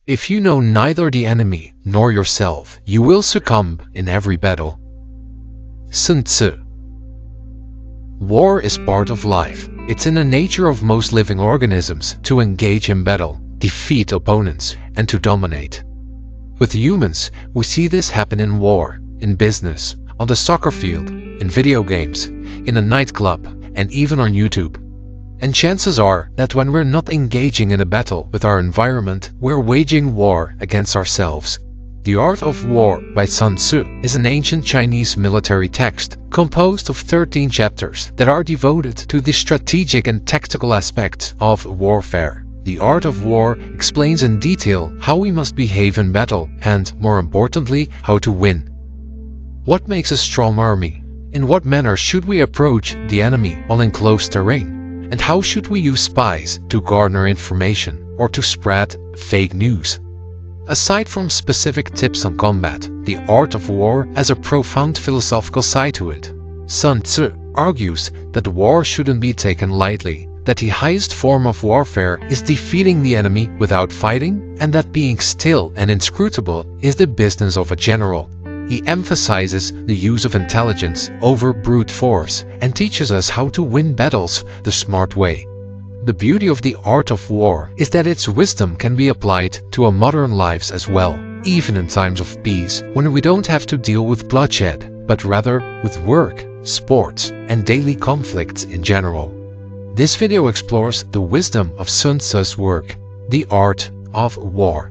If you know neither the enemy nor yourself, you will succumb in every battle. Sun Tzu. War is part of life. It's in the nature of most living organisms to engage in battle, defeat opponents, and to dominate. With humans, we see this happen in war, in business, on the soccer field, in video games, in a nightclub, and even on YouTube. And chances are that when we're not engaging in a battle with our environment, we're waging war against ourselves. The Art of War by Sun Tzu is an ancient Chinese military text composed of 13 chapters that are devoted to the strategic and tactical aspects of warfare. The Art of War explains in detail how we must behave in battle and, more importantly, how to win. What makes a strong army? In what manner should we approach the enemy on enclosed terrain? And how should we use spies to garner information or to spread fake news? Aside from specific tips on combat, the Art of War has a profound philosophical side to it. Sun Tzu argues that war shouldn't be taken lightly, that the highest form of warfare is defeating the enemy without fighting, and that being still and inscrutable is the business of a general. He emphasizes the use of intelligence over brute force and teaches us how to win battles the smart way. The beauty of the Art of War is that its wisdom can be applied to our modern lives as well, even in times of peace, when we don't have to deal with bloodshed, but rather with work, sports, and daily conflicts in general. This video explores the wisdom of Sun Tzu's work, The Art of War.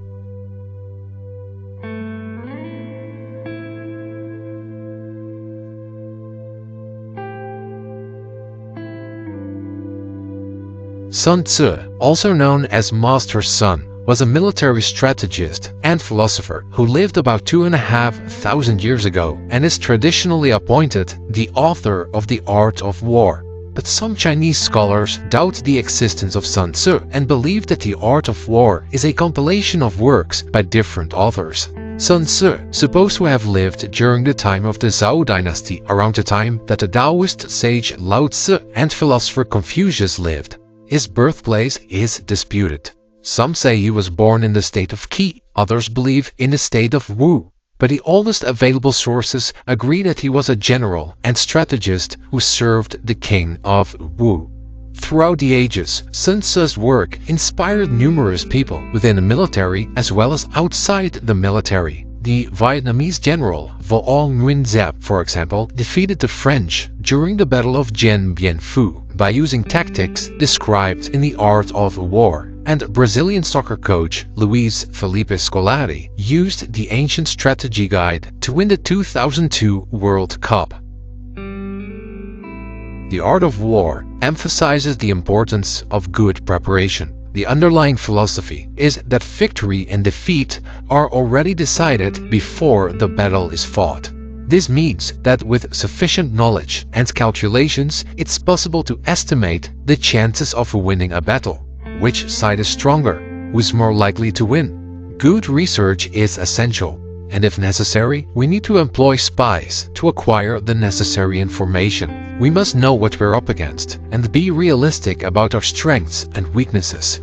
Sun Tzu, also known as Master Sun, was a military strategist and philosopher who lived about 2,500 years ago and is traditionally appointed the author of The Art of War. But some Chinese scholars doubt the existence of Sun Tzu and believe that The Art of War is a compilation of works by different authors. Sun Tzu, supposed to have lived during the time of the Zhou dynasty, around the time that the Taoist sage Lao Tzu and philosopher Confucius lived. His birthplace is disputed. Some say he was born in the state of Qi, others believe in the state of Wu. But the oldest available sources agree that he was a general and strategist who served the king of Wu. Throughout the ages, Sun Tzu's work inspired numerous people within the military as well as outside the military. The Vietnamese general Vo Nguyen Giap, for example, defeated the French during the Battle of Dien Bien Phu by using tactics described in The Art of War, and Brazilian soccer coach Luiz Felipe Scolari used the ancient strategy guide to win the 2002 World Cup. The Art of War emphasizes the importance of good preparation. The underlying philosophy is that victory and defeat are already decided before the battle is fought. This means that with sufficient knowledge and calculations, it's possible to estimate the chances of winning a battle. Which side is stronger? Who is more likely to win? Good research is essential, and if necessary, we need to employ spies to acquire the necessary information. We must know what we're up against and be realistic about our strengths and weaknesses.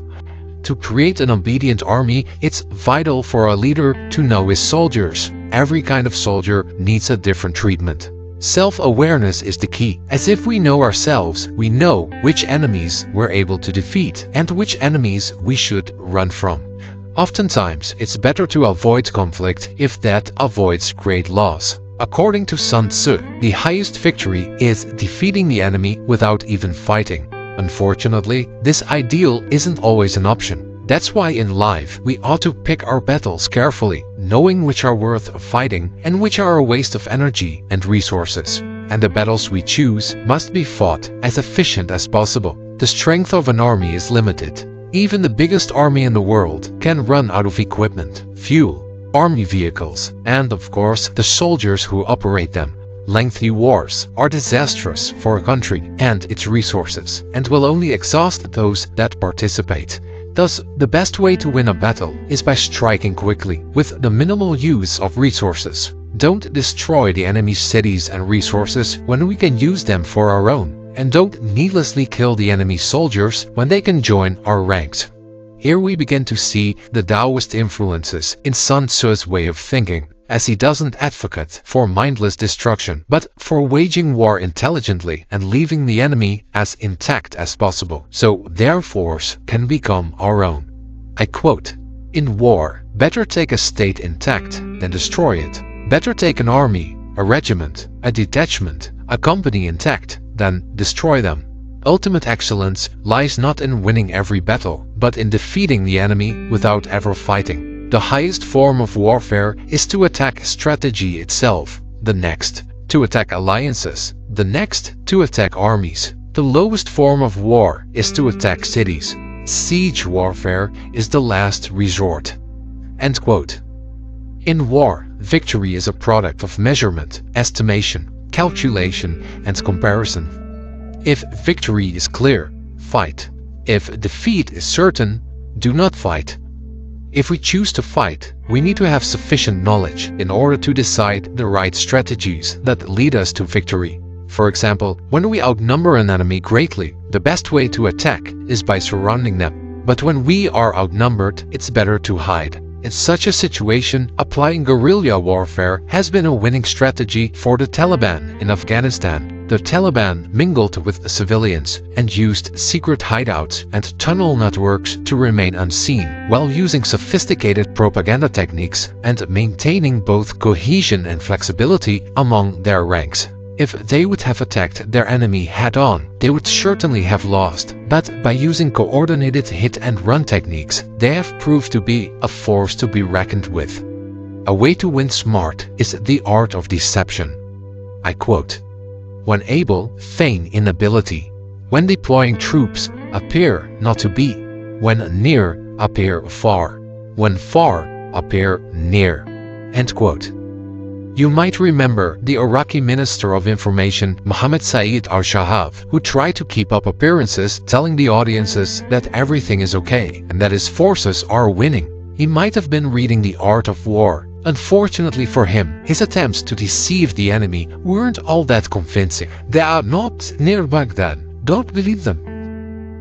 To create an obedient army, it's vital for a leader to know his soldiers. Every kind of soldier needs a different treatment. Self-awareness is the key, as if we know ourselves, we know which enemies we're able to defeat and which enemies we should run from. Oftentimes, it's better to avoid conflict if that avoids great loss. According to Sun Tzu, the highest victory is defeating the enemy without even fighting. Unfortunately, this ideal isn't always an option. That's why in life, we ought to pick our battles carefully, knowing which are worth fighting and which are a waste of energy and resources. And the battles we choose must be fought as efficient as possible. The strength of an army is limited. Even the biggest army in the world can run out of equipment, fuel, army vehicles, and of course the soldiers who operate them. Lengthy wars are disastrous for a country and its resources, and will only exhaust those that participate. Thus, the best way to win a battle is by striking quickly, with the minimal use of resources. Don't destroy the enemy's cities and resources when we can use them for our own, and don't needlessly kill the enemy's soldiers when they can join our ranks. Here we begin to see the Taoist influences in Sun Tzu's way of thinking, as he doesn't advocate for mindless destruction, but for waging war intelligently and leaving the enemy as intact as possible, so their force can become our own. I quote, "In war, better take a state intact than destroy it. Better take an army, a regiment, a detachment, a company intact than destroy them. Ultimate excellence lies not in winning every battle, but in defeating the enemy without ever fighting. The highest form of warfare is to attack strategy itself, the next, to attack alliances, the next, to attack armies. The lowest form of war is to attack cities. Siege warfare is the last resort." End quote. In war, victory is a product of measurement, estimation, calculation, and comparison. If victory is clear, fight. If defeat is certain, do not fight. If we choose to fight, we need to have sufficient knowledge in order to decide the right strategies that lead us to victory. For example, when we outnumber an enemy greatly, the best way to attack is by surrounding them. But when we are outnumbered, it's better to hide. In such a situation, applying guerrilla warfare has been a winning strategy for the Taliban in Afghanistan. The Taliban mingled with civilians and used secret hideouts and tunnel networks to remain unseen, while using sophisticated propaganda techniques and maintaining both cohesion and flexibility among their ranks. If they would have attacked their enemy head-on, they would certainly have lost, but by using coordinated hit-and-run techniques, they have proved to be a force to be reckoned with. A way to win smart is the art of deception. I quote, "When able, feign inability. When deploying troops, appear not to be. When near, appear far. When far, appear near." End quote. You might remember the Iraqi Minister of Information Mohammed Saeed al-Shahab, who tried to keep up appearances, telling the audiences that everything is okay and that his forces are winning. He might have been reading The Art of War. Unfortunately for him, his attempts to deceive the enemy weren't all that convincing. "They are not near Baghdad. Don't believe them."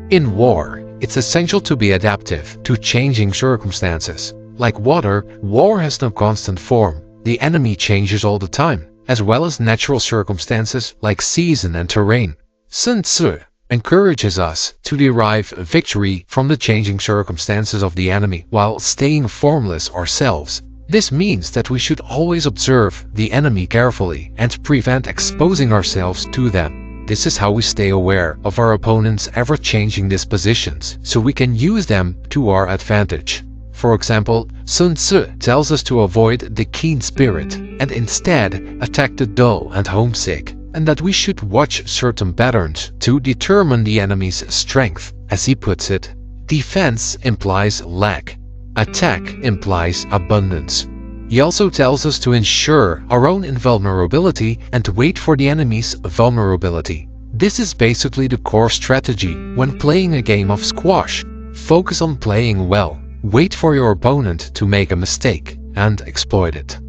In war, it's essential to be adaptive to changing circumstances. Like water, war has no constant form. The enemy changes all the time, as well as natural circumstances like season and terrain. Sun Tzu encourages us to derive victory from the changing circumstances of the enemy while staying formless ourselves. This means that we should always observe the enemy carefully and prevent exposing ourselves to them. This is how we stay aware of our opponent's ever-changing dispositions, so we can use them to our advantage. For example, Sun Tzu tells us to avoid the keen spirit and instead attack the dull and homesick, and that we should watch certain patterns to determine the enemy's strength. As he puts it, defense implies lack, attack implies abundance. He also tells us to ensure our own invulnerability and wait for the enemy's vulnerability. This is basically the core strategy when playing a game of squash. Focus on playing well. Wait for your opponent to make a mistake and exploit it.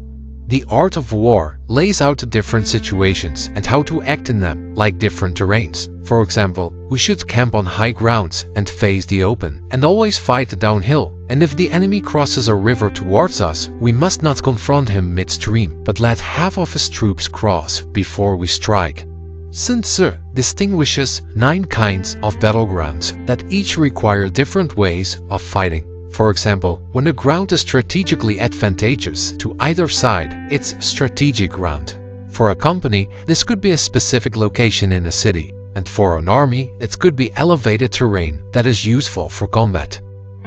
The art of war lays out the different situations and how to act in them, like different terrains. For example, we should camp on high grounds and face the open, and always fight downhill. And if the enemy crosses a river towards us, we must not confront him midstream, but let half of his troops cross before we strike. Sun Tzu distinguishes 9 kinds of battlegrounds that each require different ways of fighting. For example, when the ground is strategically advantageous to either side, it's strategic ground. For a company, this could be a specific location in a city, and for an army, it could be elevated terrain that is useful for combat.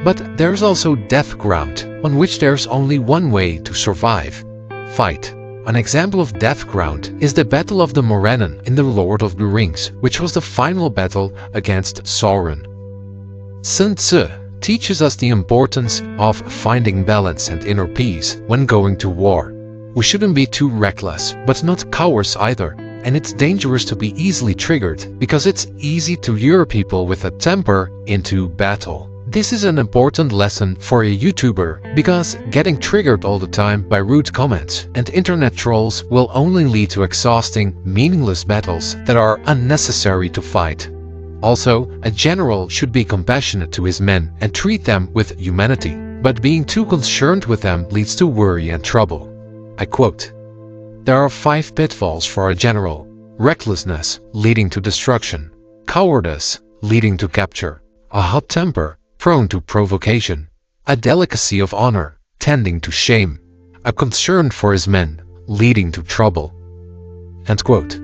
But there's also death ground, on which there's only one way to survive: fight. An example of death ground is the Battle of the Moranen in The Lord of the Rings, which was the final battle against Sauron. Sun Tzu teaches us the importance of finding balance and inner peace when going to war. We shouldn't be too reckless, but not cowards either. And it's dangerous to be easily triggered, because it's easy to lure people with a temper into battle. This is an important lesson for a YouTuber, because getting triggered all the time by rude comments and internet trolls will only lead to exhausting, meaningless battles that are unnecessary to fight. Also, a general should be compassionate to his men and treat them with humanity, but being too concerned with them leads to worry and trouble. I quote, "There are 5 pitfalls for a general: recklessness, leading to destruction; cowardice, leading to capture; a hot temper, prone to provocation; a delicacy of honor, tending to shame; a concern for his men, leading to trouble." End quote.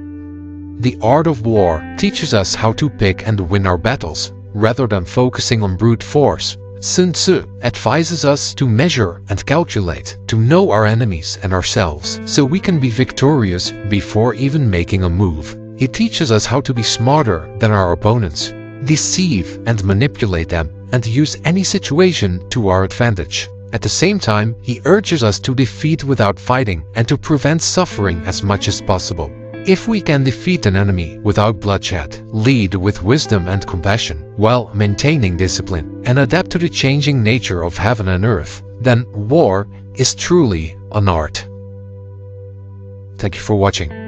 The art of war teaches us how to pick and win our battles, rather than focusing on brute force. Sun Tzu advises us to measure and calculate, to know our enemies and ourselves, so we can be victorious before even making a move. He teaches us how to be smarter than our opponents, deceive and manipulate them, and use any situation to our advantage. At the same time, he urges us to defeat without fighting and to prevent suffering as much as possible. If we can defeat an enemy without bloodshed, lead with wisdom and compassion, while maintaining discipline, and adapt to the changing nature of heaven and earth, then war is truly an art. Thank you for watching.